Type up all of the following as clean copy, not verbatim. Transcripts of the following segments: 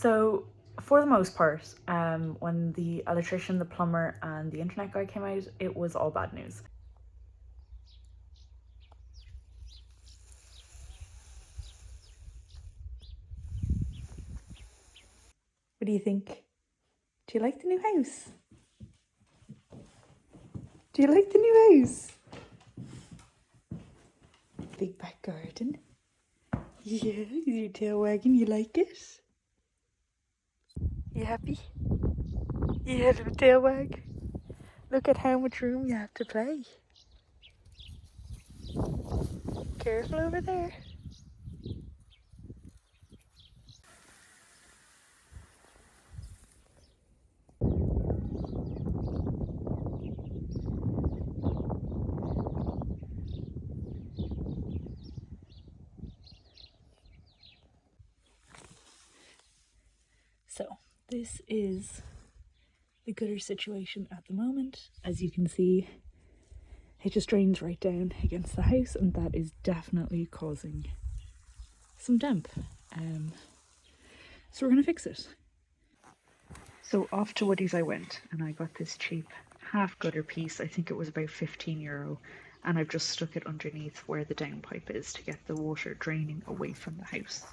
So for the most part, when the electrician, the plumber and the internet guy came out, it was all bad news. What do you think? Do you like the new house? Do you like the new house? Big back garden. Yeah, is your tail wagging? You like it? You happy? You had a tail wag? Look at how much room you have to play. Careful over there. So this is the gutter situation at the moment. As you can see, it just drains right down against the house, and that is definitely causing some damp. So we're gonna fix it. So off to Woody's I went, and I got this cheap half gutter piece. I think it was about €15, and I've just stuck it underneath where the downpipe is to get the water draining away from the house.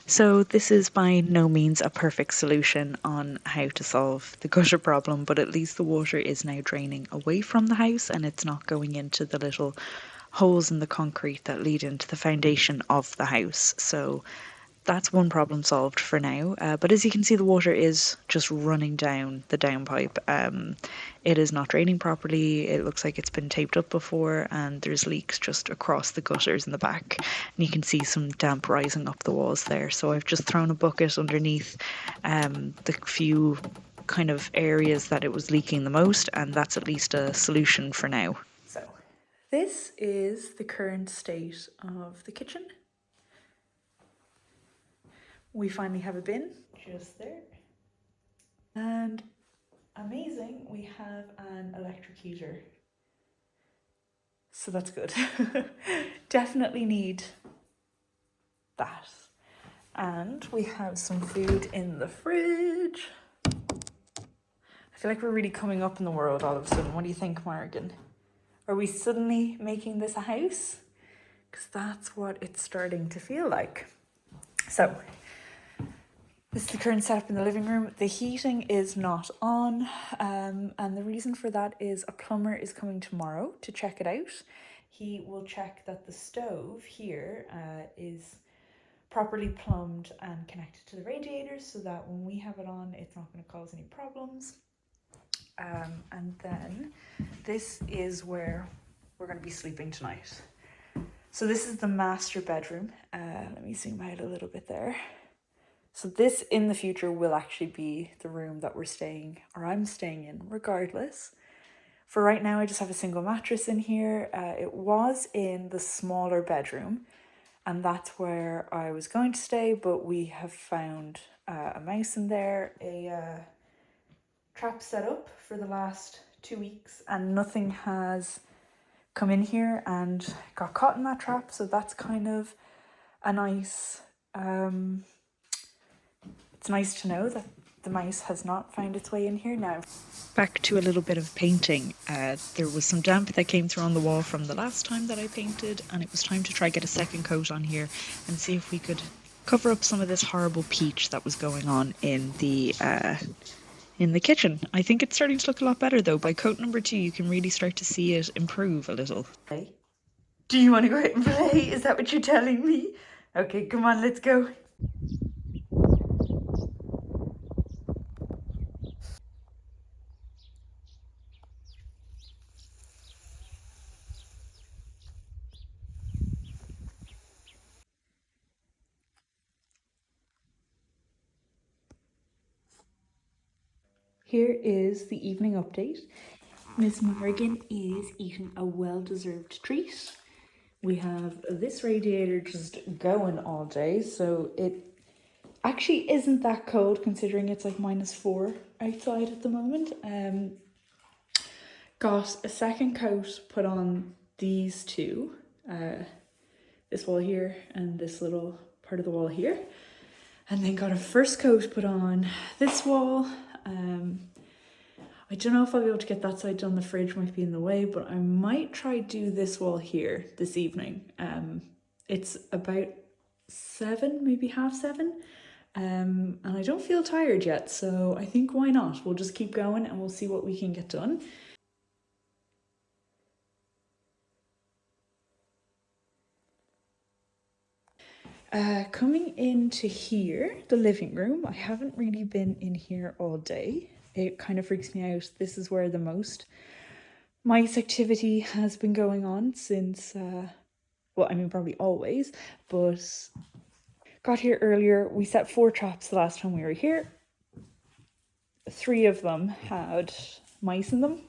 So this is by no means a perfect solution on how to solve the gutter problem, but at least the water is now draining away from the house and it's not going into the little holes in the concrete that lead into the foundation of the house. So that's one problem solved for now. But as you can see, the water is just running down the downpipe. It is not draining properly. It looks like it's been taped up before, and there's leaks just across the gutters in the back. And you can see some damp rising up the walls there. So I've just thrown a bucket underneath the few kind of areas that it was leaking the most, and that's at least a solution for now. So this is the current state of the kitchen. We finally have a bin just there. And amazing, we have an electric heater. So that's good. Definitely need that. And we have some food in the fridge. I feel like we're really coming up in the world all of a sudden. What do you think, Morrigan? Are we suddenly making this a house? Because that's what it's starting to feel like. So this is the current setup in the living room. The heating is not on, and the reason for that is a plumber is coming tomorrow to check it out. He will check that the stove here is properly plumbed and connected to the radiators so that when we have it on, it's not going to cause any problems. And then this is where we're going to be sleeping tonight. So this is the master bedroom. Let me zoom out a little bit there. So this in the future will actually be the room that we're staying, or I'm staying in regardless. For right now, I just have a single mattress in here. It was in the smaller bedroom, and that's where I was going to stay, but we have found a mouse in there, a trap set up for the last 2 weeks, and nothing has come in here and got caught in that trap, so that's kind of a nice... It's nice to know that the mouse has not found its way in here now. Back to a little bit of painting. There was some damp that came through on the wall from the last time that I painted, and it was time to try get a second coat on here and see if we could cover up some of this horrible peach that was going on in the kitchen. I think it's starting to look a lot better though. By coat number 2, you can really start to see it improve a little. Do you want to go out and play? Is that what you're telling me? Okay, come on, let's go. Here is the evening update. Miss Morrigan is eating a well-deserved treat. We have this radiator just going all day, so it actually isn't that cold considering it's like -4 outside at the moment. Got a second coat put on these two, this wall here and this little part of the wall here. And then got a first coat put on this wall. I don't know if I'll be able to get that side done. The fridge might be in the way, but I might try do this wall here this evening. It's about 7, maybe half 7. And I don't feel tired yet, so I think why not? We'll just keep going and we'll see what we can get done. Coming into here, the living room, I haven't really been in here all day. It kind of freaks me out. This is where the most mice activity has been going on since, well, I mean, probably always, but got here earlier. We set 4 traps the last time we were here. 3 of them had mice in them.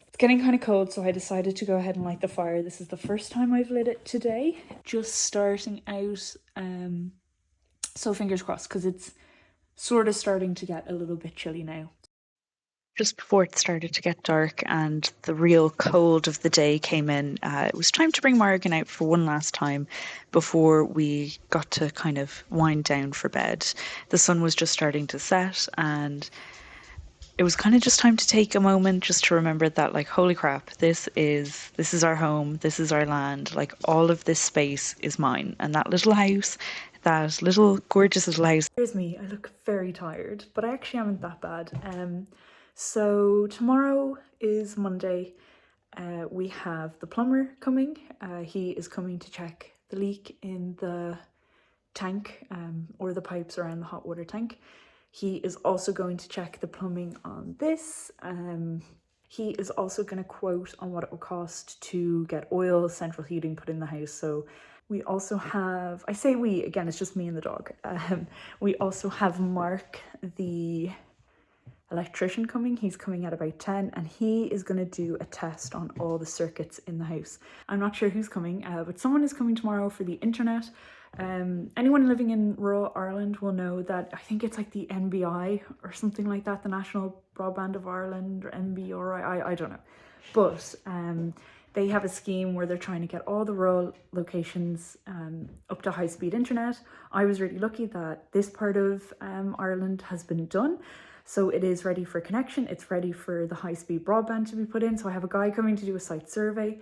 It's getting kind of cold, so I decided to go ahead and light the fire. This is the first time I've lit it today. Just starting out, so fingers crossed, because it's sort of starting to get a little bit chilly now. Just before it started to get dark and the real cold of the day came in, it was time to bring Morrigan out for one last time before we got to kind of wind down for bed. The sun was just starting to set, and it was kind of just time to take a moment just to remember that, like, holy crap, this is our home, this is our land, like all of this space is mine. And that little house, that little gorgeous little house. Here's me, I look very tired, but I actually haven't that bad. So tomorrow is Monday. We have the plumber coming. He is coming to check the leak in the tank, or the pipes around the hot water tank. He is also going to check the plumbing on this. He is also going to quote on what it will cost to get oil, central heating put in the house. So we also have, I say we, again, it's just me and the dog. We also have Mark, the electrician, coming. He's coming at about 10, and he is going to do a test on all the circuits in the house. I'm not sure who's coming, but someone is coming tomorrow for the internet. Anyone living in rural Ireland will know that I think it's like the NBI or something like that, the National Broadband of Ireland, or NBRI, I don't know. But they have a scheme where they're trying to get all the rural locations up to high-speed internet. I was really lucky that this part of Ireland has been done. So it is ready for connection. It's ready for the high-speed broadband to be put in. So I have a guy coming to do a site survey.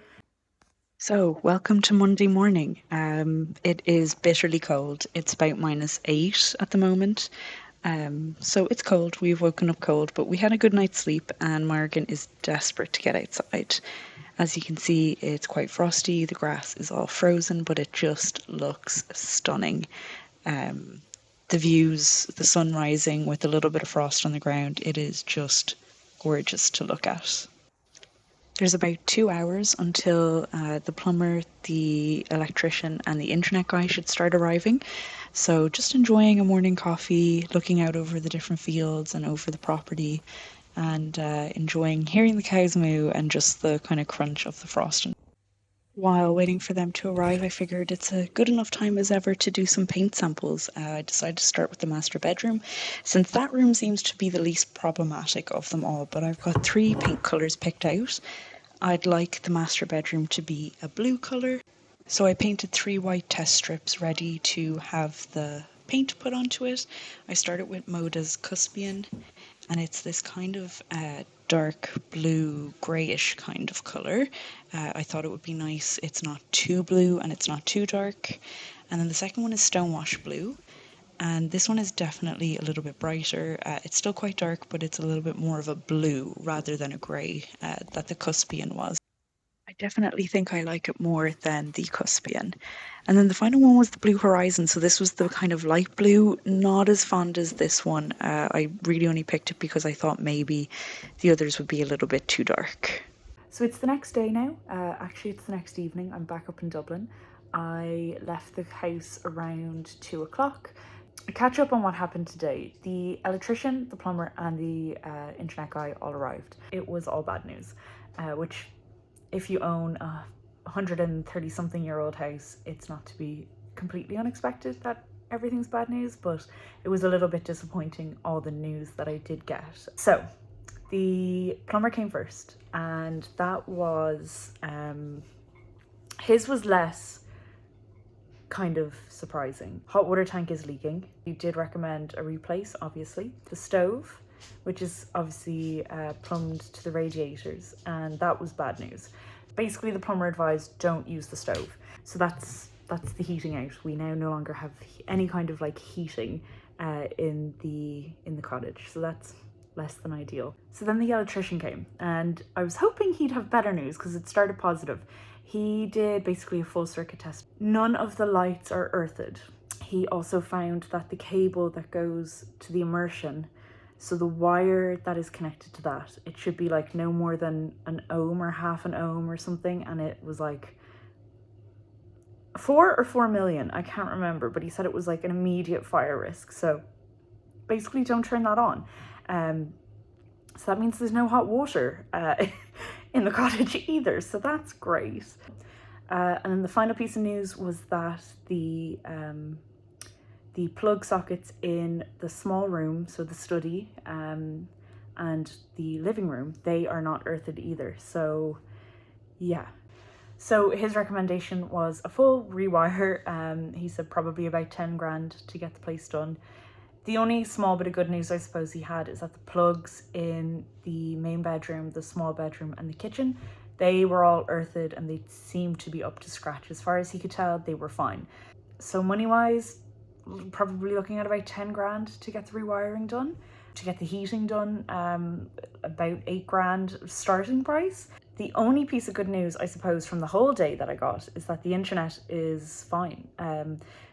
So welcome to Monday morning. It is bitterly cold. It's about -8 at the moment. So it's cold. We've woken up cold, but we had a good night's sleep, and Morgan is desperate to get outside. As you can see, it's quite frosty. The grass is all frozen, but it just looks stunning. The views, the sun rising with a little bit of frost on the ground, it is just gorgeous to look at. There's about 2 hours until the plumber, the electrician, and the internet guy should start arriving. So just enjoying a morning coffee, looking out over the different fields and over the property, and enjoying hearing the cows moo and just the kind of crunch of the frost. While waiting for them to arrive, I figured it's a good enough time as ever to do some paint samples. I decided to start with the master bedroom, since that room seems to be the least problematic of them all, but I've got 3 paint colours picked out. I'd like the master bedroom to be a blue colour, so I painted 3 white test strips ready to have the paint put onto it. I started with Moda's Cuspian, and it's this kind of dark blue greyish kind of colour. I thought it would be nice. It's not too blue and it's not too dark. And then the second one is Stonewash Blue, and this one is definitely a little bit brighter. It's still quite dark, but it's a little bit more of a blue rather than a grey that the Cuspian was. I definitely think I like it more than the Cuspian. And then the final one was the Blue Horizon. So this was the kind of light blue, not as fond as this one. I really only picked it because I thought maybe the others would be a little bit too dark. So it's the next day now. Actually, it's the next evening. I'm back up in Dublin. I left the house around 2 o'clock. I catch up on what happened today. The electrician, the plumber, and the internet guy all arrived. It was all bad news, which, if you own a 130-something-year-old house, it's not to be completely unexpected that everything's bad news, but it was a little bit disappointing, all the news that I did get. So the plumber came first, and that was his was less kind of surprising. Hot water tank is leaking. We did recommend a replace, obviously. The stove, which is obviously plumbed to the radiators, and that was bad news. Basically, the plumber advised don't use the stove. So that's the heating out. We now no longer have any kind of like heating in the cottage. So that's less than ideal. So then the electrician came, and I was hoping he'd have better news because it started positive. He did basically a full circuit test. None of the lights are earthed. He also found that the cable that goes to the immersion, so the wire that is connected to that, it should be like no more than an ohm or half an ohm or something, and it was like 4 million, I can't remember, but he said it was like an immediate fire risk. So basically don't turn that on. So that means there's no hot water in the cottage either, so that's great. And then the final piece of news was that the plug sockets in the small room, so the study and the living room, they are not earthed either. So yeah. So his recommendation was a full rewire. He said probably about 10 grand to get the place done. The only small bit of good news I suppose he had is that the plugs in the main bedroom, the small bedroom and the kitchen, they were all earthed and they seemed to be up to scratch. As far as he could tell, they were fine. So money wise, probably looking at about 10 grand to get the rewiring done. To get the heating done, about 8 grand starting price. The only piece of good news, I suppose, from the whole day that I got is that the internet is fine.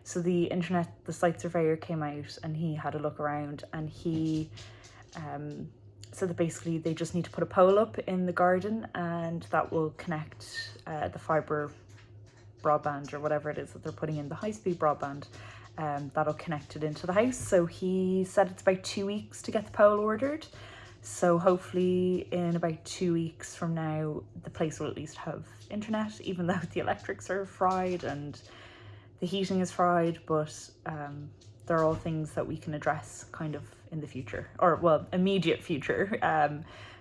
So the internet, the site surveyor came out and he had a look around, and he said that basically they just need to put a pole up in the garden and that will connect the fibre broadband or whatever it is that they're putting in, the high-speed broadband. That'll connect it into the house. So he said it's about 2 weeks to get the pole ordered. So hopefully in about 2 weeks from now, the place will at least have internet, even though the electrics are fried and the heating is fried, but they're all things that we can address kind of in the future, or well, immediate future.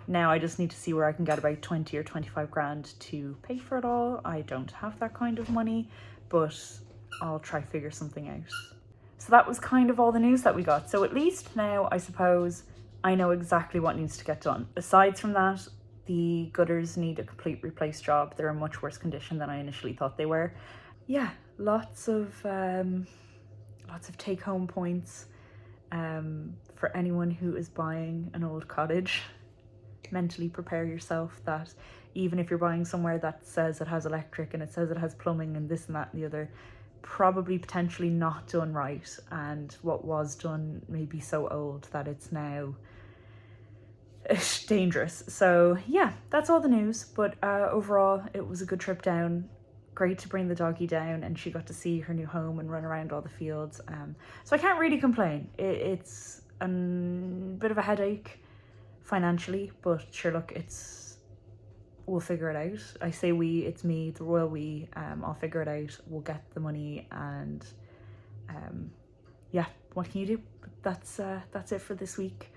Now I just need to see where I can get about 20 or 25 grand to pay for it all. I don't have that kind of money, but I'll try figure something out. So that was kind of all the news that we got. So at least now, I suppose, I know exactly what needs to get done. Aside from that, the gutters need a complete replace job. They're in much worse condition than I initially thought they were. Yeah, lots of take-home points for anyone who is buying an old cottage. Mentally prepare yourself that even if you're buying somewhere that says it has electric and it says it has plumbing and this and that and the other, probably potentially not done right, and what was done may be so old that it's now dangerous. So yeah, that's all the news, but overall it was a good trip down. Great to bring the doggy down, and she got to see her new home and run around all the fields, so I can't really complain. It's a bit of a headache financially, but sure, look, we'll figure it out. I say we, it's me, the royal we. I'll figure it out. We'll get the money, and yeah, what can you do? That's it for this week.